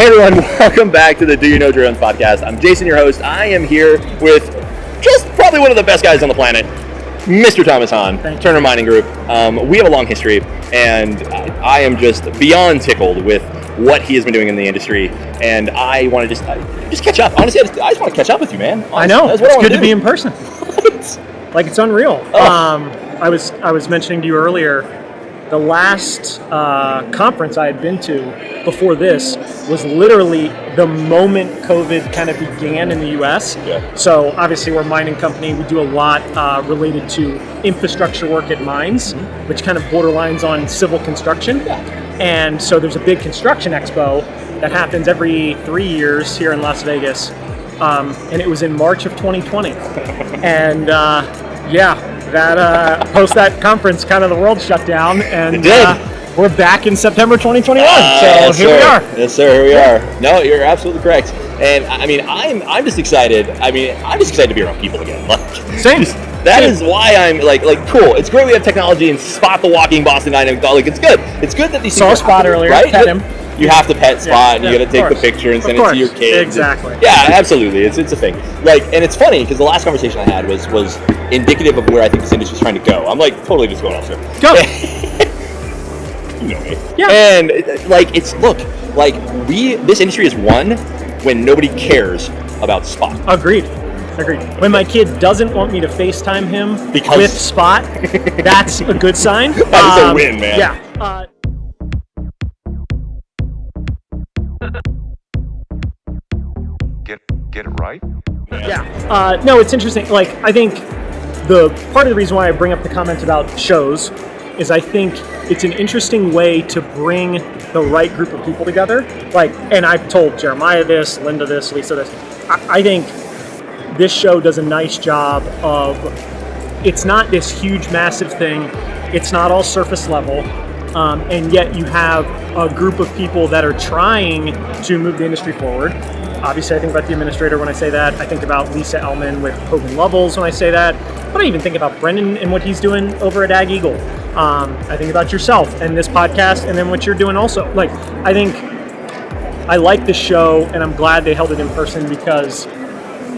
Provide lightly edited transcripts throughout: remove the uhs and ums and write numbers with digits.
everyone, welcome back to the Do You Know Drones podcast. I'm Jason, your host. I am here with just probably one of the best guys on the planet, Mr. Thomas Haun, Turner Mining Group. We have a long history, and I am just beyond tickled with what he has been doing in the industry, and I want to just catch up. Honestly, I just want to catch up with you, man. Honestly, I know. It's good to be in person. Like, it's unreal. Oh. I was mentioning to you earlier, the last conference I had been to before this was literally the moment COVID kind of began in the U.S. Yeah. So obviously we're a mining company. We do a lot related to infrastructure work at mines, which kind of borderlines on civil construction. Yeah. And so there's a big construction expo that happens every 3 years here in Las Vegas. And it was in March of 2020. And that post that conference, kind of the world shut down, and it did. We're back in September 2021. Yes, here we are. Yes, sir. Here we are. No, you're absolutely correct. And I mean, I'm just excited. I'm just excited to be around people again. Same. That is why I'm like cool. It's great we have technology and Spot the walking Boston Dynamic dog. Like, it's good. It's good that these saw things Spot earlier. Right? Pet him. You have to pet Spot, and you got to take the picture and send it to your kids. Exactly. Yeah, absolutely. It's a thing. Like, and it's funny because the last conversation I had was indicative of where I think this industry's trying to go. I'm like totally just going off there. Go. You know me. Yeah. And this industry is won when nobody cares about Spot. Agreed. When my kid doesn't want me to FaceTime him with Spot, that's a good sign. That's a win, man. Yeah. Get it right? Yeah. No, it's interesting. Like, I think the part of the reason why I bring up the comment about shows is I think it's an interesting way to bring the right group of people together. Like, and I've told Jeremiah this, Linda this, Lisa this. I think this show does a nice job of, it's not this huge, massive thing. It's not all surface level. And yet you have a group of people that are trying to move the industry forward. Obviously, I think about the administrator when I say that. I think about Lisa Ellman with Hogan Lovells when I say that. But I even think about Brendan and what he's doing over at Ag Eagle. I think about yourself and this podcast and then what you're doing also. Like, I think I like the show, and I'm glad they held it in person because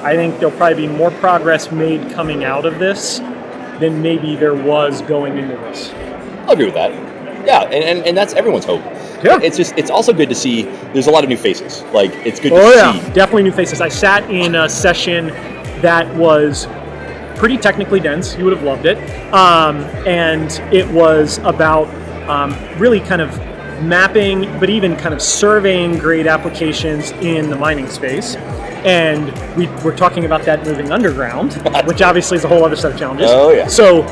I think there'll probably be more progress made coming out of this than maybe there was going into this. I'll agree with that. Yeah, and that's everyone's hope. Yeah. It's also good to see there's a lot of new faces. Like, it's good to see. Definitely new faces. I sat in a session that was pretty technically dense. You would have loved it. And it was about really kind of mapping, but even kind of surveying grade applications in the mining space. And we were talking about that moving underground, which obviously is a whole other set of challenges. Oh, yeah. So,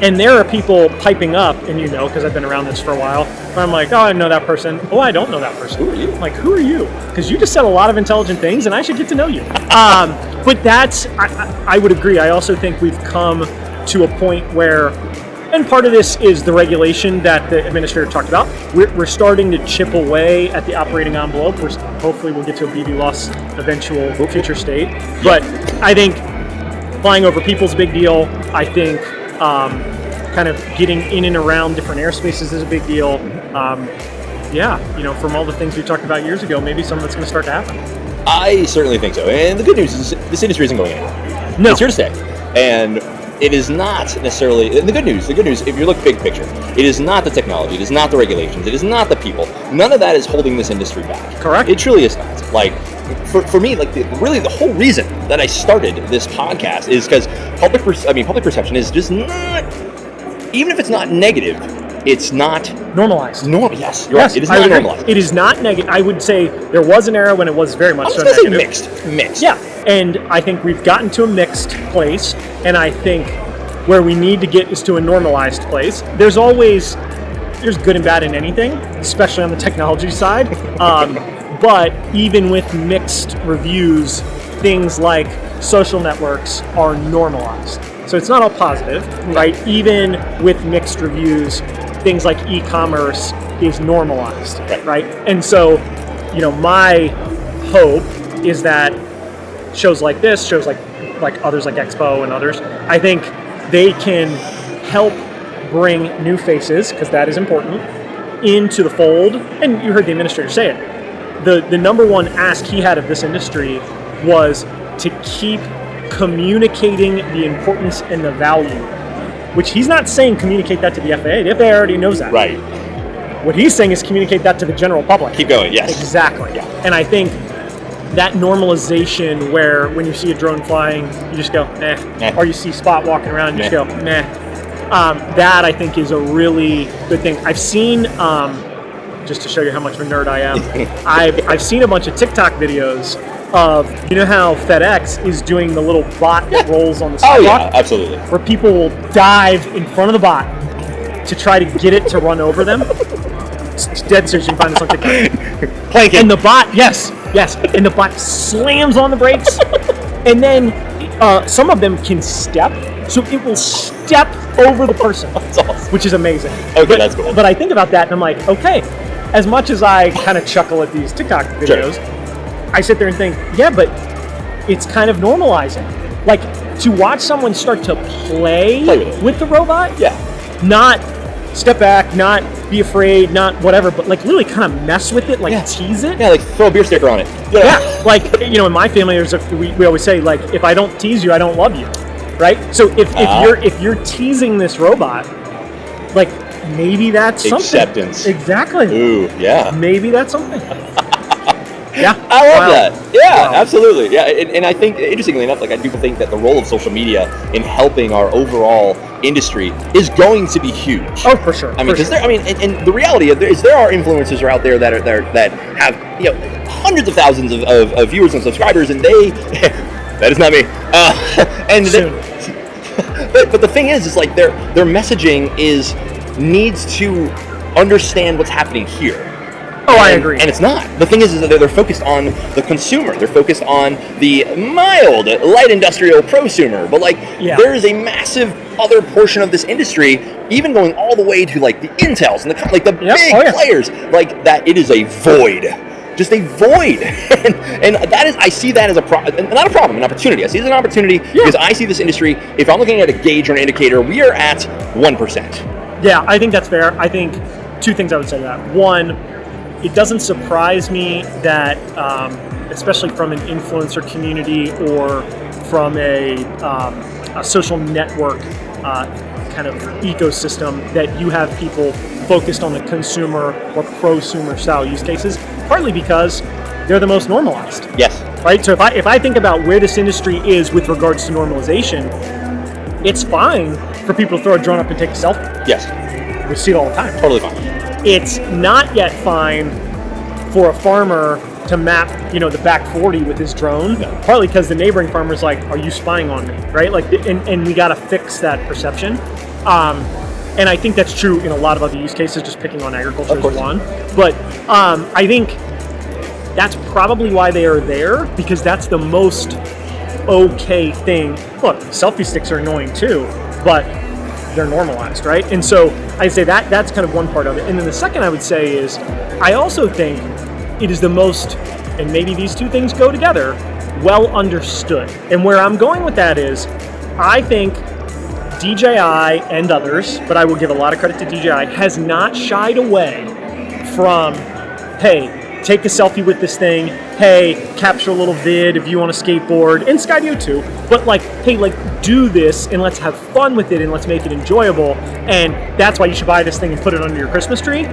and there are people piping up, and you know, because I've been around this for a while, where I'm like, oh, I know that person. Oh, I don't know that person. Who are you? I'm like, who are you? Because you just said a lot of intelligent things, and I should get to know you. But that's, I would agree. I also think we've come to a point where, and part of this is the regulation that the administrator talked about. We're starting to chip away at the operating envelope. Hopefully we'll get to a BB loss eventual future state. But I think flying over people's a big deal. I think kind of getting in and around different airspaces is a big deal. From all the things we talked about years ago, maybe some of it's going to start to happen. I certainly think so. And the good news is this industry isn't going anywhere. No. It's here to stay. And it is not necessarily, the good news, if you look big picture, it is not the technology, it is not the regulations, it is not the people. None of that is holding this industry back. Correct. It truly is not. Like, for me, like, really the whole reason that I started this podcast is because public perception is just not, even if it's not negative, it's not normalized. Yes, you're right. It is not normalized. It is not negative. I would say there was an era when it was very much so negative. Mixed. Yeah, and I think we've gotten to a mixed place, and I think where we need to get is to a normalized place. There's good and bad in anything, especially on the technology side. But even with mixed reviews, things like social networks are normalized. So it's not all positive, right? Even with mixed reviews, things like e-commerce is normalized, right? And so, my hope is that shows like this, shows like others like Expo and others, I think they can help bring new faces, because that is important, into the fold. And you heard the administrator say it. the number one ask he had of this industry was to keep communicating the importance and the value, which he's not saying communicate that to the FAA. The FAA already knows that. Right. What he's saying is communicate that to the general public. Keep going, yes. Exactly. Yeah. And I think that normalization where when you see a drone flying, you just go, nah. Or you see Spot walking around, you just go, nah. That I think is a really good thing. I've seen, just to show you how much of a nerd I am, I've seen a bunch of TikTok videos of, you know how FedEx is doing the little bot that rolls on the sidewalk? Oh yeah, absolutely. Where people will dive in front of the bot to try to get it to run over them. It's dead serious, you can find this on TikTok. Planking. And the bot, yes, and the bot slams on the brakes, and then some of them can step, so it will step over the person. That's awesome. Which is amazing. Okay, that's cool. But I think about that and I'm like, okay, as much as I kind of chuckle at these TikTok videos, Sure. I sit there and think, yeah, but it's kind of normalizing. Like, to watch someone start to play with the robot, not step back, not be afraid, not whatever, but like literally kind of mess with it, like tease it. Yeah, like throw a beer sticker on it. Yeah, like, you know, in my family, we always say, like, if I don't tease you, I don't love you, right? So if you're teasing this robot, like, maybe that's something. Acceptance. Exactly. Ooh, yeah. Maybe that's something. Yeah, I love that. Yeah, absolutely. Yeah, and I think, interestingly enough, like I do think that the role of social media in helping our overall industry is going to be huge. Oh, for sure. I mean, because and the reality is there are influencers out there that have, you know, hundreds of thousands of viewers and subscribers, and they that is not me. But the thing is like their messaging needs to understand what's happening here. Oh, I agree. And it's not. The thing is that they're focused on the consumer. They're focused on the mild, light industrial prosumer. But there is a massive other portion of this industry, even going all the way to like the Intels and the big players, like that. It is a void. Just a void, and that is, I see that as not a problem, an opportunity. I see it as an opportunity because I see this industry. If I'm looking at a gauge or an indicator, we are at 1%. Yeah, I think that's fair. I think two things I would say to that. One, it doesn't surprise me that, especially from an influencer community or from a social network kind of ecosystem, that you have people focused on the consumer or prosumer style use cases, partly because they're the most normalized. Yes. Right? So if I think about where this industry is with regards to normalization, it's fine for people to throw a drone up and take a selfie. Yes. We see it all the time. Totally fine. It's not yet fine for a farmer to map, the back 40 with his drone, partly because the neighboring farmer's like, are you spying on me, right? Like, and we got to fix that perception. And I think that's true in a lot of other use cases, just picking on agriculture as one. But I think that's probably why they are there, because that's the most okay thing. Look, selfie sticks are annoying too, but they're normalized, right? And so I'd say that's kind of one part of it. And then the second I would say is, I also think it is the most, and maybe these two things go together, well understood. And where I'm going with that is, I think DJI and others, but I will give a lot of credit to DJI, has not shied away from, hey, take a selfie with this thing, hey, capture a little vid if you want to skateboard, and Skyview too, but hey, do this and let's have fun with it and let's make it enjoyable, and that's why you should buy this thing and put it under your Christmas tree.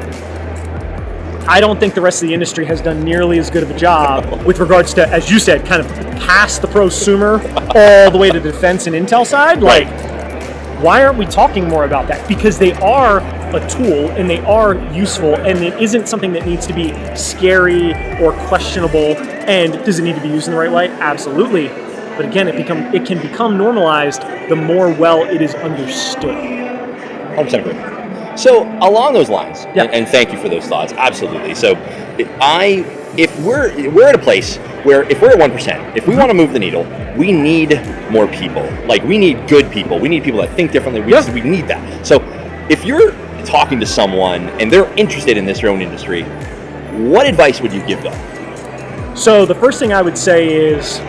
I don't think the rest of the industry has done nearly as good of a job with regards to, as you said, kind of past the prosumer all the way to the defense and intel side. Why aren't we talking more about that? Because they are a tool and they are useful, and it isn't something that needs to be scary or questionable. And does it need to be used in the right way? Absolutely. But again, it can become normalized the more well it is understood. 100% agree. So along those lines, and thank you for those thoughts, absolutely. So if we're at a place where if we're at 1%, if we want to move the needle, we need more people. We need good people. We need people that think differently. We need that. So if you're talking to someone and they're interested in this drone industry, what advice would you give them? So the first thing I would say is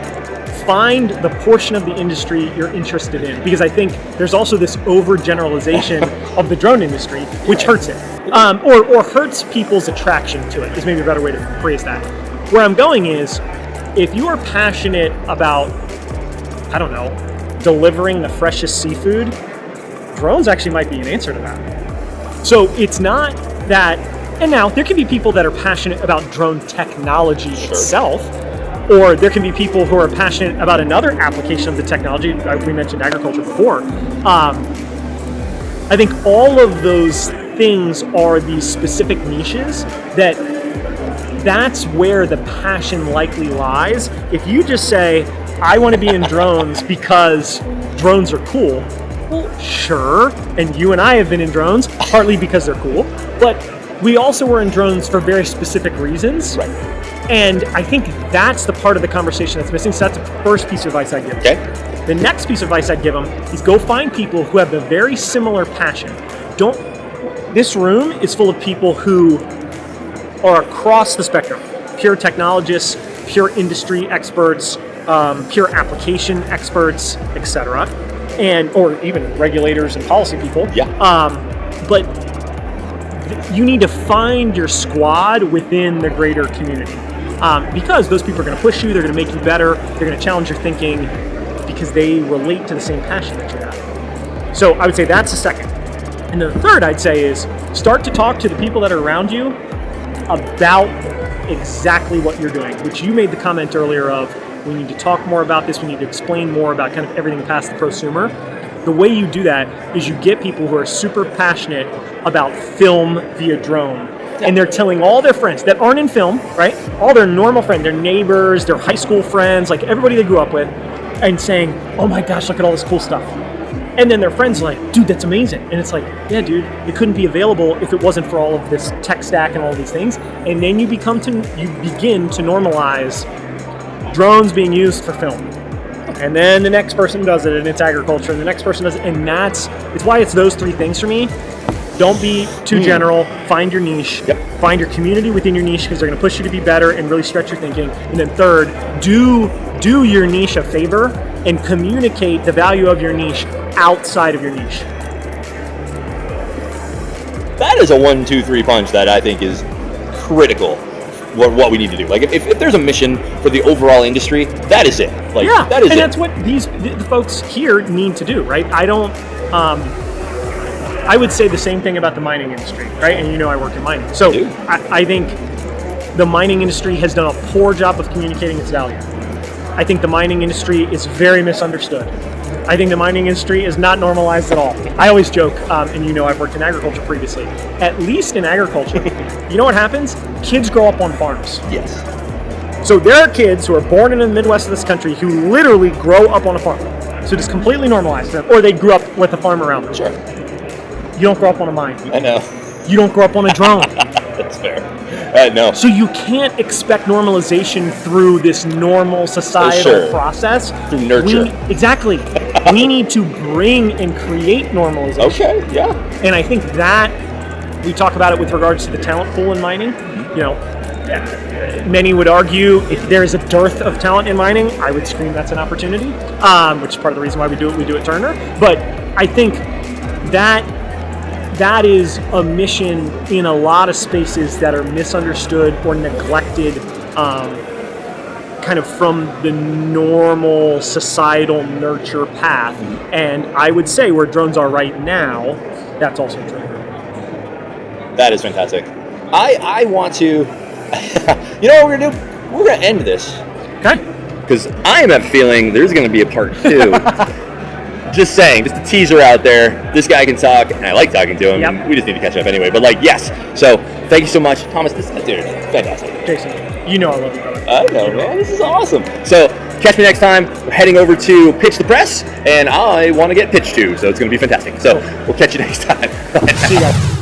find the portion of the industry you're interested in, because I think there's also this overgeneralization of the drone industry, which hurts it, or hurts people's attraction to it, is maybe a better way to phrase that. where I'm going is, if you are passionate about, I don't know, delivering the freshest seafood, drones actually might be an answer to that. So it's not that, and now there can be people that are passionate about drone technology itself, or there can be people who are passionate about another application of the technology. We mentioned agriculture before. I think all of those things are these specific niches that's where the passion likely lies. If you just say, I want to be in drones because drones are cool, well, sure, and you and I have been in drones, partly because they're cool, but we also were in drones for very specific reasons. Right. And I think that's the part of the conversation that's missing. So that's the first piece of advice I'd give them. Okay. The next piece of advice I'd give them is go find people who have a very similar passion. This room is full of people who are across the spectrum. Pure technologists, pure industry experts, pure application experts, etc. Or even regulators and policy people. Yeah. But you need to find your squad within the greater community. Because those people are going to push you, they're going to make you better, they're going to challenge your thinking because they relate to the same passion that you have. So I would say that's the second. And the third I'd say is start to talk to the people that are around you about exactly what you're doing, which you made the comment earlier of, we need to talk more about this, we need to explain more about kind of everything past the prosumer. The way you do that is you get people who are super passionate about film via drone. And they're telling all their friends that aren't in film, right? All their normal friends, their neighbors, their high school friends, like everybody they grew up with, and saying, oh my gosh, look at all this cool stuff. And then their friends are like, dude, that's amazing. And it's like, yeah, dude, it couldn't be available if it wasn't for all of this tech stack and all these things. And then you begin to normalize drones being used for film. And then the next person does it, and it's agriculture, and the next person does it, and it's why it's those three things for me. Don't be too general. Find your niche. Yep. Find your community within your niche because they're going to push you to be better and really stretch your thinking. And then third, do your niche a favor and communicate the value of your niche outside of your niche. That is a 1-2-3 punch that I think is critical. What we need to do. Like if there's a mission for the overall industry, that is it. Like that is and it. That's what the folks here need to do, right? I would say the same thing about the mining industry, right? And I work in mining. So I think the mining industry has done a poor job of communicating its value. I think the mining industry is very misunderstood. I think the mining industry is not normalized at all. I always joke, and I've worked in agriculture previously. At least in agriculture, you know what happens? Kids grow up on farms. Yes. So there are kids who are born in the Midwest of this country who literally grow up on a farm. So it's completely normalized for them. Or they grew up with a farm around them. Sure. You don't grow up on a mine. I know. You don't grow up on a drone. That's fair. No. So you can't expect normalization through this normal societal process. Through nurture. Exactly. We need to bring and create normalization. Okay, yeah. And I think that we talk about it with regards to the talent pool in mining. Many would argue if there is a dearth of talent in mining, I would scream that's an opportunity, which is part of the reason why we do at Turner. But I think that is a mission in a lot of spaces that are misunderstood or neglected kind of from the normal societal nurture path. And I would say where drones are right now, that's also true. That is fantastic. I want to, you know what we're going to do? We're going to end this. Okay. Because I am feeling there's going to be a part 2. Just saying, just a teaser out there. This guy can talk, and I like talking to him. Yep. We just need to catch up anyway. But yes. So thank you so much, Thomas. Dude, fantastic. Jason, I love you, brother. I know, man. This is awesome. So catch me next time. We're heading over to Pitch the Press, and I want to get pitched to, so it's going to be fantastic. So we'll catch you next time. See you guys.